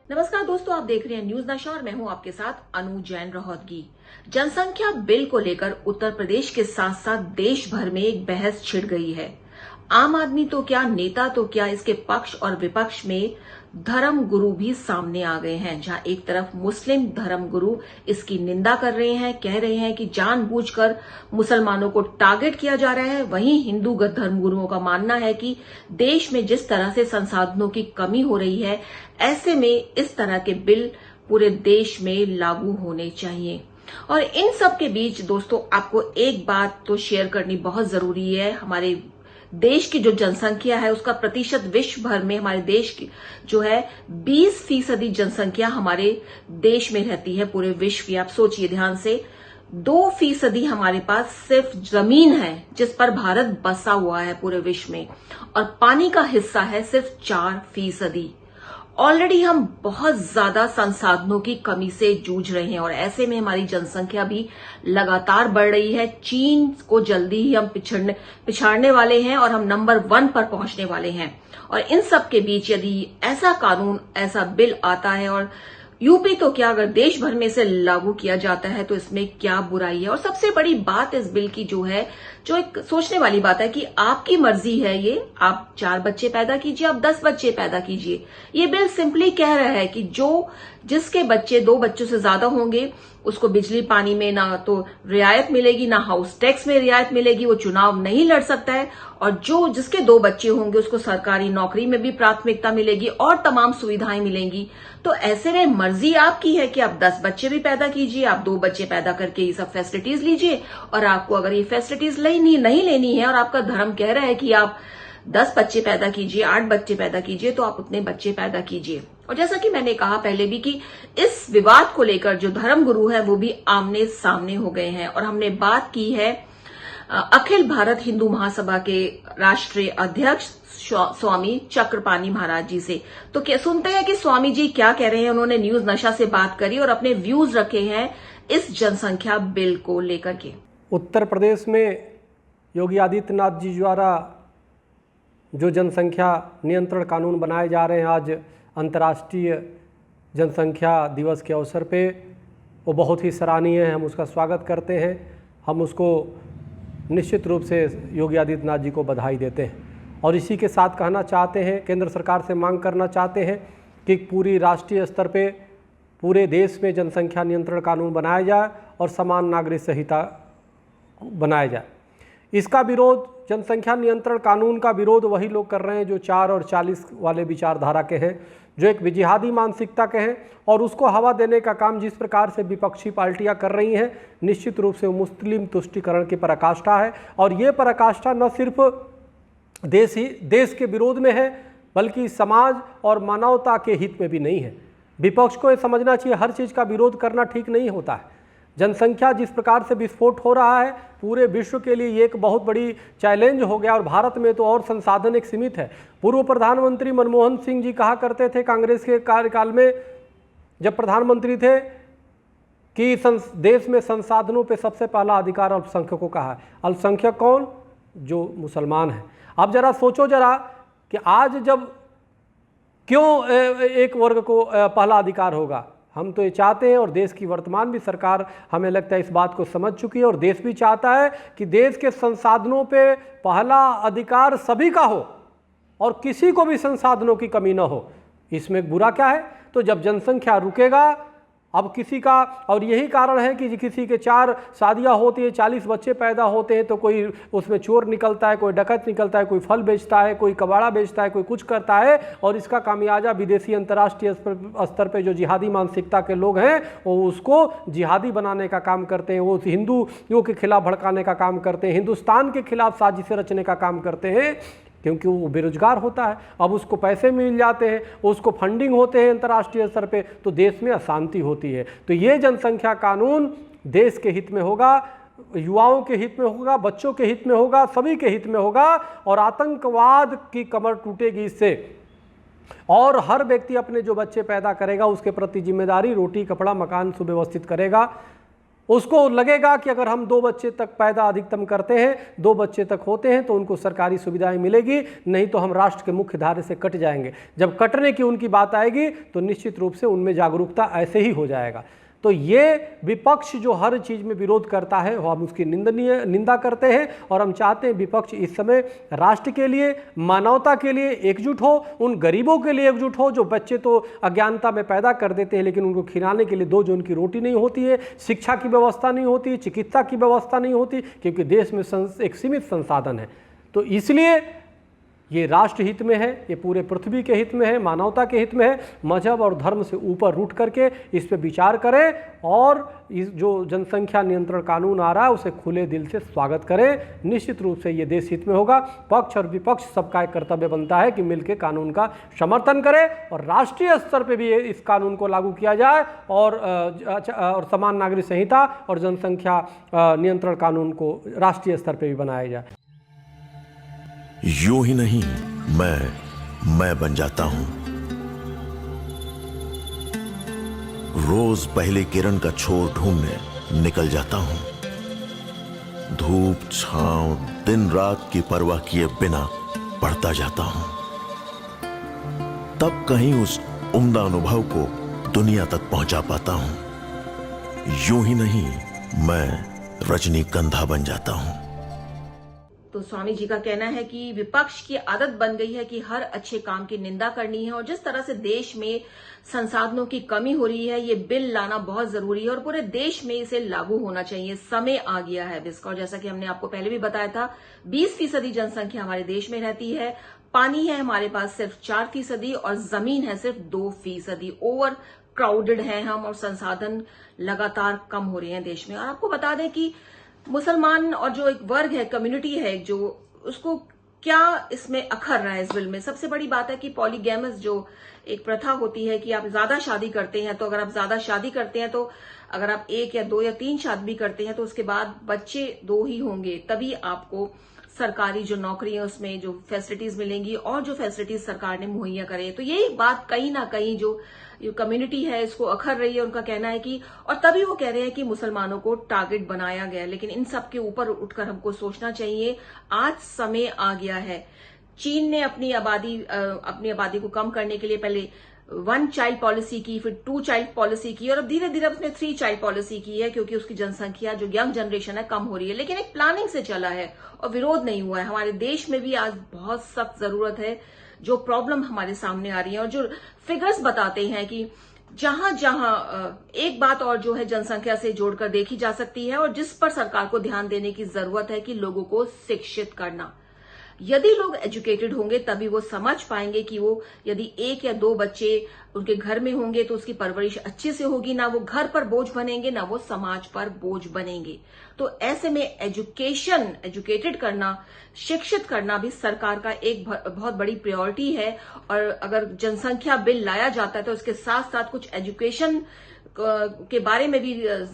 नमस्कार दोस्तों, आप देख रहे हैं न्यूज नशा और मैं हूं आपके साथ अनु जैन रोहतगी। जनसंख्या बिल को लेकर उत्तर प्रदेश के साथ साथ देश भर में एक बहस छिड़ गई है। आम आदमी तो क्या, नेता तो क्या, इसके पक्ष और विपक्ष में धर्म गुरु भी सामने आ गए हैं। जहां एक तरफ मुस्लिम धर्म गुरु इसकी निंदा कर रहे हैं, कह रहे हैं कि जानबूझकर मुसलमानों को टारगेट किया जा रहा है। वहीं हिंदू धर्म गुरुओं का मानना है कि देश में जिस तरह से संसाधनों की कमी हो रही है, ऐसे में इस तरह के बिल पूरे देश में लागू होने चाहिए। और इन सब के बीच दोस्तों, आपको एक बात तो शेयर करनी बहुत जरूरी है। हमारे देश की जो जनसंख्या है उसका प्रतिशत विश्व भर में, हमारे देश की जो है 20% जनसंख्या हमारे देश में रहती है पूरे विश्व की। आप सोचिए ध्यान से, 2% हमारे पास सिर्फ जमीन है जिस पर भारत बसा हुआ है पूरे विश्व में, और पानी का हिस्सा है सिर्फ 4%। ऑलरेडी हम बहुत ज्यादा संसाधनों की कमी से जूझ रहे हैं और ऐसे में हमारी जनसंख्या भी लगातार बढ़ रही है। चीन को जल्दी ही हम पिछाड़ने वाले हैं और हम नंबर 1 पर पहुंचने वाले हैं। और इन सब के बीच यदि ऐसा कानून, ऐसा बिल आता है, और यूपी तो क्या, अगर देश भर में इसे लागू किया जाता है तो इसमें क्या बुराई है। और सबसे बड़ी बात इस बिल की जो है, जो एक सोचने वाली बात है कि आपकी मर्जी है, ये आप 4 बच्चे पैदा कीजिए, आप 10 बच्चे पैदा कीजिए। ये बिल सिंपली कह रहा है कि जिसके बच्चे 2 बच्चों से ज्यादा होंगे उसको बिजली पानी में ना तो रियायत मिलेगी, ना हाउस टैक्स में रियायत मिलेगी, वो चुनाव नहीं लड़ सकता है। और जिसके 2 बच्चे होंगे उसको सरकारी नौकरी में भी प्राथमिकता मिलेगी और तमाम सुविधाएं मिलेंगी। तो ऐसे में मर्जी आपकी है कि आप 10 बच्चे भी पैदा कीजिए, आप 2 बच्चे पैदा करके ये सब फैसिलिटीज लीजिए। और आपको अगर ये फैसिलिटीज नहीं लेनी है और आपका धर्म कह रहा है कि आप 10 बच्चे पैदा कीजिए, 8 बच्चे पैदा कीजिए, तो आप उतने बच्चे पैदा कीजिए। और जैसा कि मैंने कहा पहले भी कि इस विवाद को लेकर जो धर्म गुरु है वो भी आमने सामने हो गए हैं। और हमने बात की है अखिल भारत हिंदू महासभा के राष्ट्रीय अध्यक्ष स्वामी चक्रपाणी महाराज जी से। तो क्या सुनते हैं कि स्वामी जी क्या कह रहे हैं। उन्होंने न्यूज नशा से बात करी और अपने व्यूज रखे हैं इस जनसंख्या बिल को लेकर के। उत्तर प्रदेश में योगी आदित्यनाथ जी द्वारा जो जनसंख्या नियंत्रण कानून बनाए जा रहे हैं आज अंतर्राष्ट्रीय जनसंख्या दिवस के अवसर पे, वो बहुत ही सराहनीय है। हम उसका स्वागत करते हैं। हम उसको निश्चित रूप से योगी आदित्यनाथ जी को बधाई देते हैं। और इसी के साथ कहना चाहते हैं, केंद्र सरकार से मांग करना चाहते हैं कि पूरी राष्ट्रीय स्तर पे पूरे देश में जनसंख्या नियंत्रण कानून बनाया जाए और समान नागरिक संहिता बनाया जाए। इसका विरोध, जनसंख्या नियंत्रण कानून का विरोध वही लोग कर रहे हैं जो 4 और 40 वाले विचारधारा के हैं, जो एक जिहादी मानसिकता के हैं। और उसको हवा देने का काम जिस प्रकार से विपक्षी पार्टियां कर रही हैं, निश्चित रूप से मुस्लिम तुष्टीकरण की पराकाष्ठा है। और ये पराकाष्ठा न सिर्फ देश के विरोध में है, बल्कि समाज और मानवता के हित में भी नहीं है। विपक्ष को ये समझना चाहिए हर चीज़ का विरोध करना ठीक नहीं होता है। जनसंख्या जिस प्रकार से विस्फोट हो रहा है, पूरे विश्व के लिए ये एक बहुत बड़ी चैलेंज हो गया। और भारत में तो और संसाधन एक सीमित है। पूर्व प्रधानमंत्री मनमोहन सिंह जी कहा करते थे कांग्रेस के कार्यकाल में, जब प्रधानमंत्री थे, कि देश में संसाधनों पे सबसे पहला अधिकार अल्पसंख्यकों का है। अल्पसंख्यक कौन? जो मुसलमान हैं। अब जरा सोचो जरा कि आज जब क्यों एक वर्ग को पहला अधिकार होगा। हम तो ये चाहते हैं, और देश की वर्तमान भी सरकार हमें लगता है इस बात को समझ चुकी है, और देश भी चाहता है कि देश के संसाधनों पे पहला अधिकार सभी का हो और किसी को भी संसाधनों की कमी न हो। इसमें बुरा क्या है? तो जब जनसंख्या रुकेगा, अब किसी का, और यही कारण है कि किसी के 4 शादियां होती है, 40 बच्चे पैदा होते हैं, तो कोई उसमें चोर निकलता है, कोई डकैत निकलता है, कोई फल बेचता है, कोई कबाड़ा बेचता है, कोई कुछ करता है। और इसका खामियाजा विदेशी अंतर्राष्ट्रीय स्तर पे जो जिहादी मानसिकता के लोग हैं वो उसको जिहादी बनाने का काम करते हैं, वो हिंदुओं के खिलाफ भड़काने का काम करते हैं, हिंदुस्तान के खिलाफ साजिशें रचने का काम करते हैं, क्योंकि वो बेरोजगार होता है। अब उसको पैसे मिल जाते हैं, उसको फंडिंग होते हैं अंतर्राष्ट्रीय स्तर पे, तो देश में अशांति होती है। तो ये जनसंख्या कानून देश के हित में होगा, युवाओं के हित में होगा, बच्चों के हित में होगा, सभी के हित में होगा। और आतंकवाद की कमर टूटेगी इससे। और हर व्यक्ति अपने जो बच्चे पैदा करेगा उसके प्रति जिम्मेदारी, रोटी कपड़ा मकान सुव्यवस्थित करेगा। उसको लगेगा कि अगर हम 2 बच्चे तक पैदा अधिकतम करते हैं, 2 बच्चे तक होते हैं, तो उनको सरकारी सुविधाएं मिलेगी, नहीं तो हम राष्ट्र के मुख्य धारे से कट जाएंगे। जब कटने की उनकी बात आएगी तो निश्चित रूप से उनमें जागरूकता ऐसे ही हो जाएगा। तो ये विपक्ष जो हर चीज़ में विरोध करता है, वो हम उसकी निंदा करते हैं और हम चाहते हैं विपक्ष इस समय राष्ट्र के लिए, मानवता के लिए एकजुट हो, उन गरीबों के लिए एकजुट हो जो बच्चे तो अज्ञानता में पैदा कर देते हैं, लेकिन उनको खिलाने के लिए 2 जन की रोटी नहीं होती है, शिक्षा की व्यवस्था नहीं होती, चिकित्सा की व्यवस्था नहीं होती, क्योंकि देश में एक सीमित संसाधन है। तो इसलिए ये राष्ट्र हित में है, ये पूरे पृथ्वी के हित में है, मानवता के हित में है। मजहब और धर्म से ऊपर उठ करके इस पे विचार करें और इस जो जनसंख्या नियंत्रण कानून आ रहा है उसे खुले दिल से स्वागत करें। निश्चित रूप से ये देश हित में होगा। पक्ष और विपक्ष सबका एक कर्तव्य बनता है कि मिलकर कानून का समर्थन करें और राष्ट्रीय स्तर पर भी इस कानून को लागू किया जाए और समान नागरिक संहिता और जनसंख्या नियंत्रण कानून को राष्ट्रीय स्तर पर भी बनाया जाए। यूं ही नहीं मैं बन जाता हूं। रोज पहले किरण का छोर ढूंढने निकल जाता हूं। धूप छांव दिन रात की परवाह किए बिना पढ़ता जाता हूं। तब कहीं उस उम्दा अनुभव को दुनिया तक पहुंचा पाता हूं। यूं ही नहीं मैं रजनीगंधा बन जाता हूं। तो स्वामी जी का कहना है कि विपक्ष की आदत बन गई है कि हर अच्छे काम की निंदा करनी है और जिस तरह से देश में संसाधनों की कमी हो रही है, ये बिल लाना बहुत जरूरी है और पूरे देश में इसे लागू होना चाहिए। समय आ गया है इसका। और जैसा कि हमने आपको पहले भी बताया था, 20% जनसंख्या हमारे देश में रहती है। पानी है हमारे पास सिर्फ 4% और जमीन है सिर्फ 2%। ओवर क्राउडेड है हम और संसाधन लगातार कम हो रहे हैं देश में। और आपको बता दें कि मुसलमान और जो एक वर्ग है, कम्युनिटी है, जो उसको क्या इसमें अखर रहा है इस बिल में। सबसे बड़ी बात है कि पॉलीगैमस जो एक प्रथा होती है कि आप ज्यादा शादी करते हैं, तो अगर आप ज्यादा शादी करते हैं तो अगर आप 1 या 2 या 3 शादी भी करते हैं तो उसके बाद बच्चे 2 ही होंगे, तभी आपको सरकारी जो नौकरी है उसमें जो फैसिलिटीज मिलेंगी और जो फैसिलिटीज सरकार ने मुहैया करे। तो यही बात कहीं ना कहीं जो कम्युनिटी है इसको अखर रही है। उनका कहना है कि, और तभी वो कह रहे हैं कि मुसलमानों को टारगेट बनाया गया। लेकिन इन सब के ऊपर उठकर हमको सोचना चाहिए, आज समय आ गया है। चीन ने अपनी आबादी को कम करने के लिए पहले 1 चाइल्ड पॉलिसी की, फिर 2 चाइल्ड पॉलिसी की और अब धीरे धीरे उसने 3 चाइल्ड पॉलिसी की है, क्योंकि उसकी जनसंख्या जो यंग जनरेशन है कम हो रही है। लेकिन एक प्लानिंग से चला है और विरोध नहीं हुआ है। हमारे देश में भी आज बहुत सख्त जरूरत है। जो प्रॉब्लम हमारे सामने आ रही है और जो फिगर्स बताते हैं कि जहां जहां एक बात और जो है जनसंख्या से जोड़कर देखी जा सकती है और जिस पर सरकार को ध्यान देने की जरूरत है कि लोगों को शिक्षित करना। यदि लोग एजुकेटेड होंगे तभी वो समझ पाएंगे कि वो यदि 1 या 2 बच्चे उनके घर में होंगे तो उसकी परवरिश अच्छे से होगी, ना वो घर पर बोझ बनेंगे, ना वो समाज पर बोझ बनेंगे। तो ऐसे में एजुकेटेड करना, शिक्षित करना भी सरकार का एक बहुत बड़ी प्रायोरिटी है। और अगर जनसंख्या बिल लाया जाता है तो उसके साथ साथ कुछ एजुकेशन के बारे में भी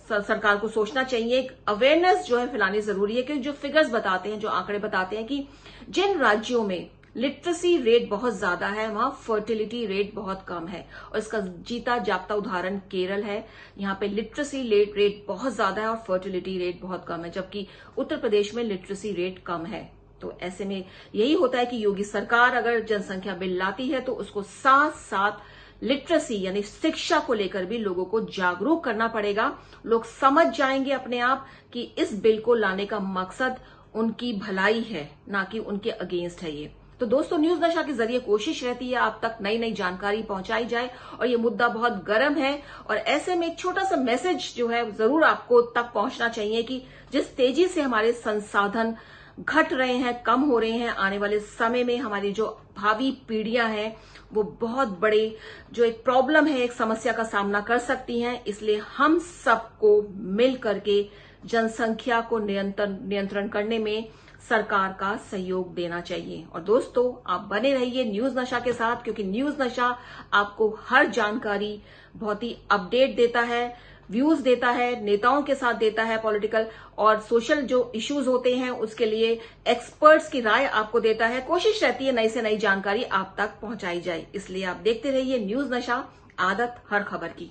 सरकार को सोचना चाहिए। एक अवेयरनेस जो है फैलानी जरूरी है, क्योंकि जो फिगर्स बताते हैं, जो आंकड़े बताते हैं कि जिन राज्यों में लिटरेसी रेट बहुत ज्यादा है वहां फर्टिलिटी रेट बहुत कम है। और इसका जीता जागता उदाहरण केरल है। यहाँ पे लिटरेसी रेट बहुत ज्यादा है और फर्टिलिटी रेट बहुत कम है, जबकि उत्तर प्रदेश में लिटरेसी रेट कम है। तो ऐसे में यही होता है कि योगी सरकार अगर जनसंख्या बिल लाती है तो उसको साथ साथ लिटरेसी यानी शिक्षा को लेकर भी लोगों को जागरूक करना पड़ेगा। लोग समझ जाएंगे अपने आप कि इस बिल को लाने का मकसद उनकी भलाई है, ना कि उनके अगेंस्ट है ये। तो दोस्तों, न्यूज नशा के जरिए कोशिश रहती है आप तक नई नई जानकारी पहुंचाई जाए और ये मुद्दा बहुत गर्म है। और ऐसे में एक छोटा सा मैसेज जो है जरूर आपको तक पहुंचना चाहिए कि जिस तेजी से हमारे संसाधन घट रहे हैं, कम हो रहे हैं, आने वाले समय में हमारी जो भावी पीढ़ियां हैं वो बहुत बड़े जो एक प्रॉब्लम है, एक समस्या का सामना कर सकती हैं। इसलिए हम सबको मिल करके जनसंख्या को नियंत्रण करने में सरकार का सहयोग देना चाहिए। और दोस्तों, आप बने रहिए न्यूज नशा के साथ, क्योंकि न्यूज नशा आपको हर जानकारी बहुत ही अपडेट देता है, व्यूज देता है, नेताओं के साथ देता है, पॉलिटिकल और सोशल जो इश्यूज होते हैं उसके लिए एक्सपर्ट्स की राय आपको देता है। कोशिश रहती है नई से नई जानकारी आप तक पहुंचाई जाए। इसलिए आप देखते रहिए न्यूज नशा, आदत हर खबर की।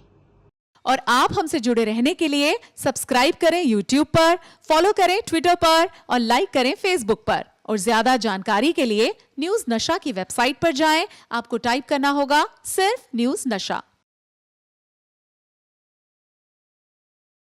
और आप हमसे जुड़े रहने के लिए सब्सक्राइब करें YouTube पर, फॉलो करें ट्विटर पर और लाइक करें Facebook पर। और ज्यादा जानकारी के लिए न्यूज नशा की वेबसाइट पर जाएं। आपको टाइप करना होगा सिर्फ न्यूज नशा।